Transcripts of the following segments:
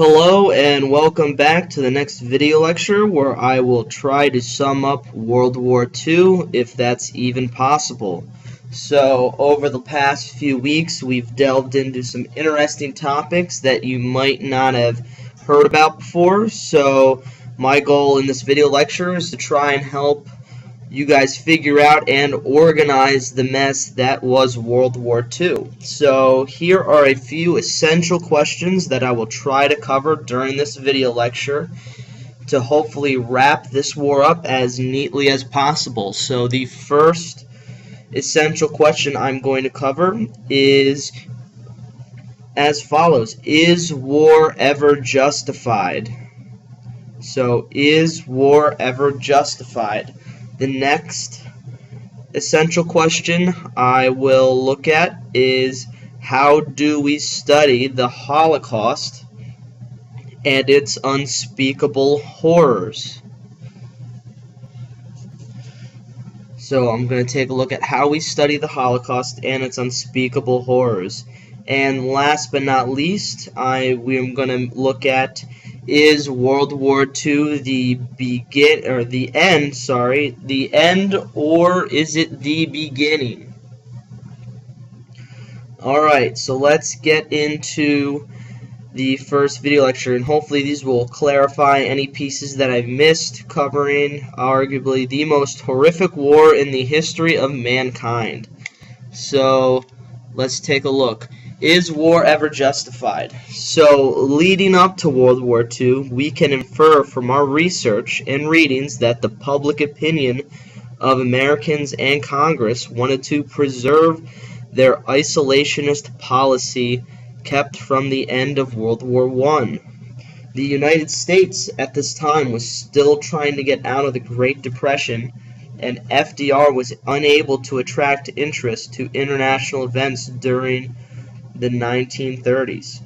Hello and welcome back to the next video lecture where I will try to sum up World War II if that's even possible. So over the past few weeks we've delved into some interesting topics that you might not have heard about before. So my goal in this video lecture is to try and help you guys figure out and organize the mess that was World War II. So here are a few essential questions that I will try to cover during this video lecture to hopefully wrap this war up as neatly as possible. So the first essential question I'm going to cover is as follows: is war ever justified? So is war ever justified? The next essential question I will look at is how do we study the Holocaust and its unspeakable horrors? So I'm going to take a look at how we study the Holocaust and its unspeakable horrors. And last but not least, we're going to look at is World War II the end, or is it the beginning? Alright, so let's get into the first video lecture, and hopefully these will clarify any pieces that I've missed, covering arguably the most horrific war in the history of mankind. So let's take a look. Is war ever justified? So, leading up to World War II, we can infer from our research and readings that the public opinion of Americans and Congress wanted to preserve their isolationist policy kept from the end of World War I. The United States at this time was still trying to get out of the Great Depression, and FDR was unable to attract interest to international events during the 1930s.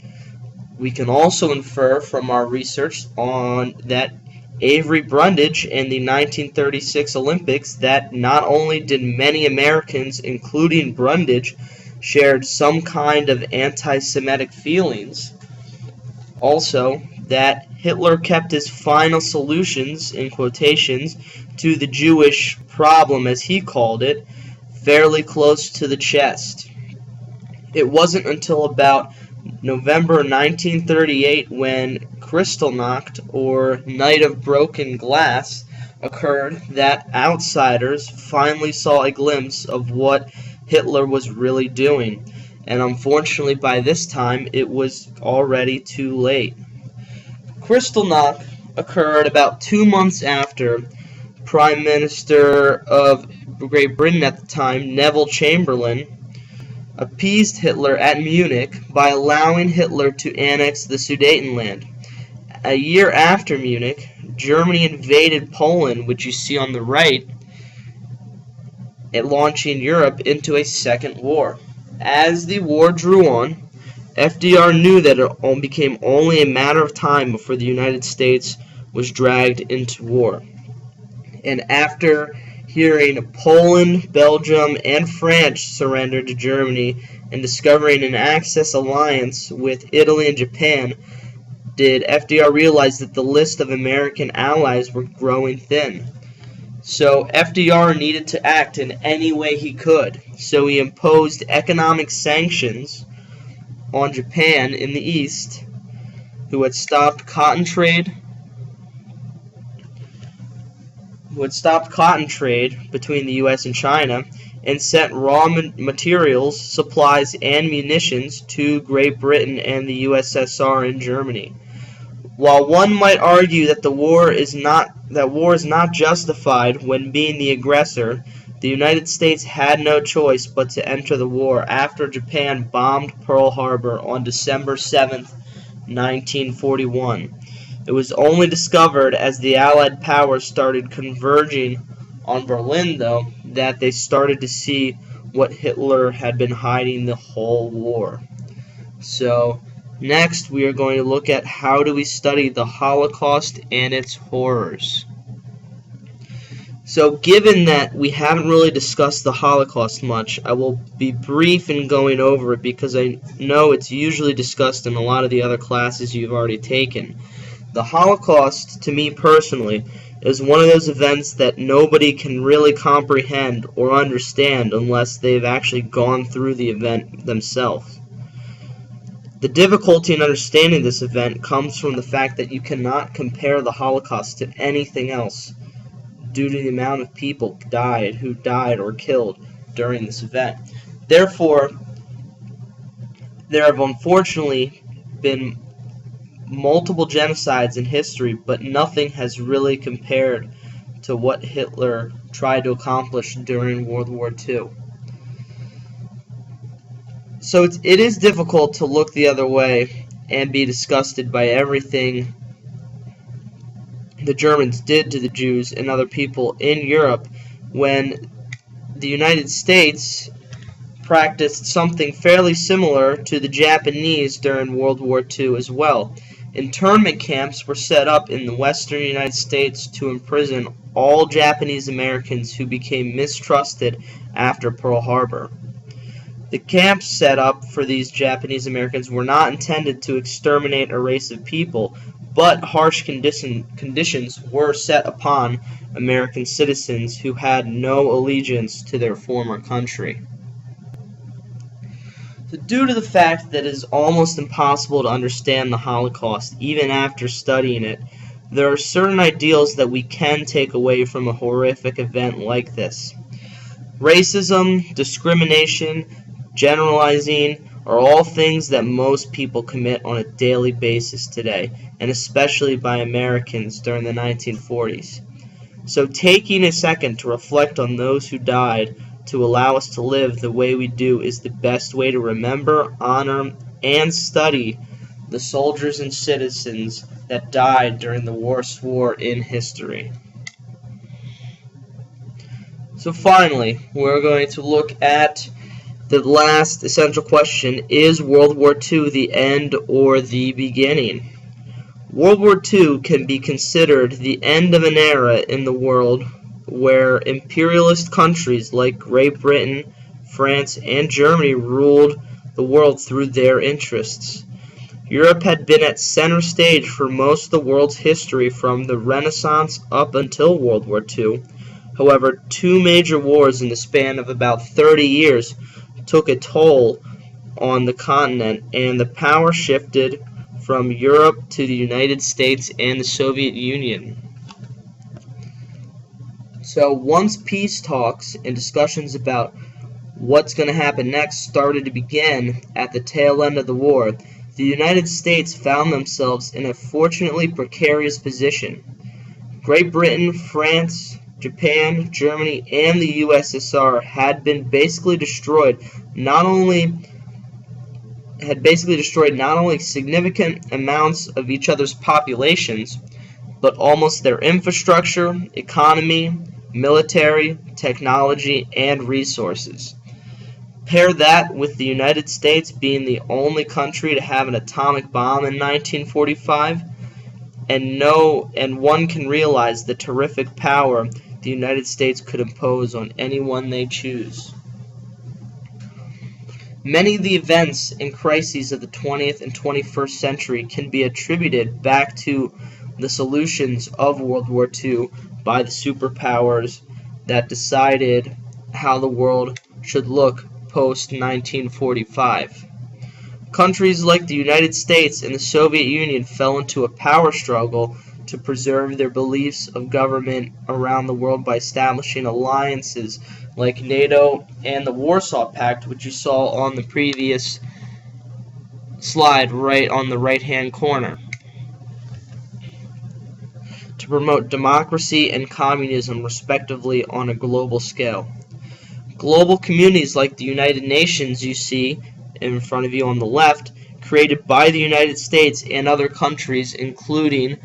We can also infer from our research on that Avery Brundage in the 1936 Olympics that not only did many Americans, including Brundage, shared some kind of anti-Semitic feelings, also that Hitler kept his final solutions, in quotations, to the Jewish problem, as he called it, fairly close to the chest. It wasn't until about November 1938 when Kristallnacht, or Night of Broken Glass, occurred that outsiders finally saw a glimpse of what Hitler was really doing, and unfortunately by this time it was already too late. Kristallnacht occurred about 2 months after Prime Minister of Great Britain at the time, Neville Chamberlain, appeased Hitler at Munich by allowing Hitler to annex the Sudetenland. A year after Munich, Germany invaded Poland, which you see on the right, launching Europe into a second war. As the war drew on, FDR knew that it became only a matter of time before the United States was dragged into war. And after hearing Poland, Belgium, and France surrender to Germany, and discovering an Axis alliance with Italy and Japan, did FDR realize that the list of American allies were growing thin. So FDR needed to act in any way he could. So he imposed economic sanctions on Japan in the East, who had stopped cotton trade between the U.S. and China, and sent raw materials, supplies, and munitions to Great Britain and the USSR and Germany. While one might argue that war is not justified when being the aggressor, the United States had no choice but to enter the war after Japan bombed Pearl Harbor on December 7, 1941. It was only discovered as the Allied powers started converging on Berlin, though, that they started to see what Hitler had been hiding the whole war. So, next we are going to look at how do we study the Holocaust and its horrors. So given that we haven't really discussed the Holocaust much, I will be brief in going over it because I know it's usually discussed in a lot of the other classes you've already taken. The Holocaust, to me personally, is one of those events that nobody can really comprehend or understand unless they've actually gone through the event themselves. The difficulty in understanding this event comes from the fact that you cannot compare the Holocaust to anything else due to the amount of people who died or killed during this event. Therefore, there have unfortunately been multiple genocides in history, but nothing has really compared to what Hitler tried to accomplish during World War II. So it is difficult to look the other way and be disgusted by everything the Germans did to the Jews and other people in Europe when the United States practiced something fairly similar to the Japanese during World War II as well. Internment camps were set up in the western United States to imprison all Japanese Americans who became mistrusted after Pearl Harbor. The camps set up for these Japanese Americans were not intended to exterminate a race of people, but harsh conditions were set upon American citizens who had no allegiance to their former country. So due to the fact that it is almost impossible to understand the Holocaust even after studying it, there are certain ideals that we can take away from a horrific event like this. Racism, discrimination, generalizing are all things that most people commit on a daily basis today, and especially by Americans during the 1940s. So taking a second to reflect on those who died to allow us to live the way we do is the best way to remember, honor, and study the soldiers and citizens that died during the worst war in history. So finally, we're going to look at the last essential question: is World War II the end or the beginning? World War II can be considered the end of an era in the world where imperialist countries like Great Britain, France, and Germany ruled the world through their interests. Europe had been at center stage for most of the world's history from the Renaissance up until World War II. However, two major wars in the span of about 30 years took a toll on the continent, and the power shifted from Europe to the United States and the Soviet Union. So once peace talks and discussions about what's going to happen next started to begin at the tail end of the war, the United States found themselves in a fortunately precarious position. Great Britain, France, Japan, Germany, and the USSR had basically destroyed not only significant amounts of each other's populations, but almost their infrastructure, economy, military, technology, and resources. Pair that with the United States being the only country to have an atomic bomb in 1945, and one can realize the terrific power the United States could impose on anyone they choose. Many of the events and crises of the 20th and 21st century can be attributed back to the solutions of World War II by the superpowers that decided how the world should look post-1945. Countries like the United States and the Soviet Union fell into a power struggle to preserve their beliefs of government around the world by establishing alliances like NATO and the Warsaw Pact, which you saw on the previous slide right on the right-hand corner, to promote democracy and communism respectively on a global scale. Global communities like the United Nations you see in front of you on the left, created by the United States and other countries including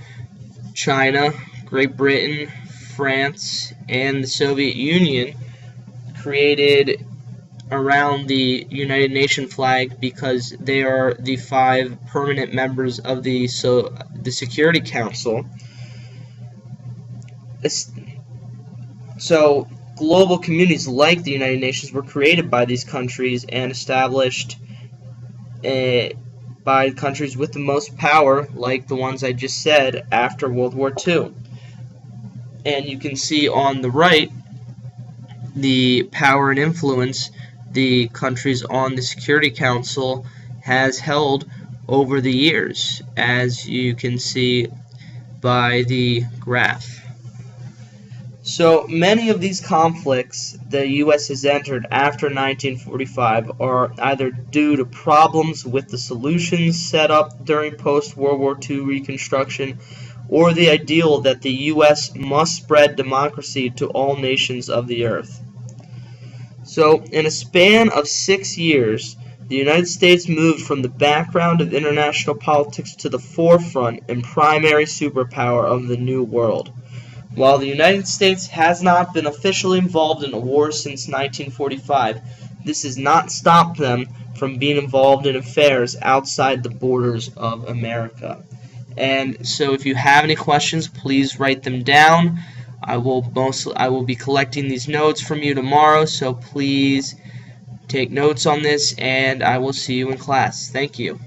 China, Great Britain, France, and the Soviet Union, created around the United Nations flag because they are the 5 permanent members of the Security Council. So global communities like the United Nations were created by these countries and established by countries with the most power, like the ones I just said, after World War II. And you can see on the right the power and influence the countries on the Security Council has held over the years, as you can see by the graph. So many of these conflicts the U.S. has entered after 1945 are either due to problems with the solutions set up during post-World War II Reconstruction, or the ideal that the U.S. must spread democracy to all nations of the earth. So, in a span of 6 years, the United States moved from the background of international politics to the forefront and primary superpower of the New World. While the United States has not been officially involved in a war since 1945, this has not stopped them from being involved in affairs outside the borders of America. And so if you have any questions, please write them down. I will be collecting these notes from you tomorrow, so please take notes on this, and I will see you in class. Thank you.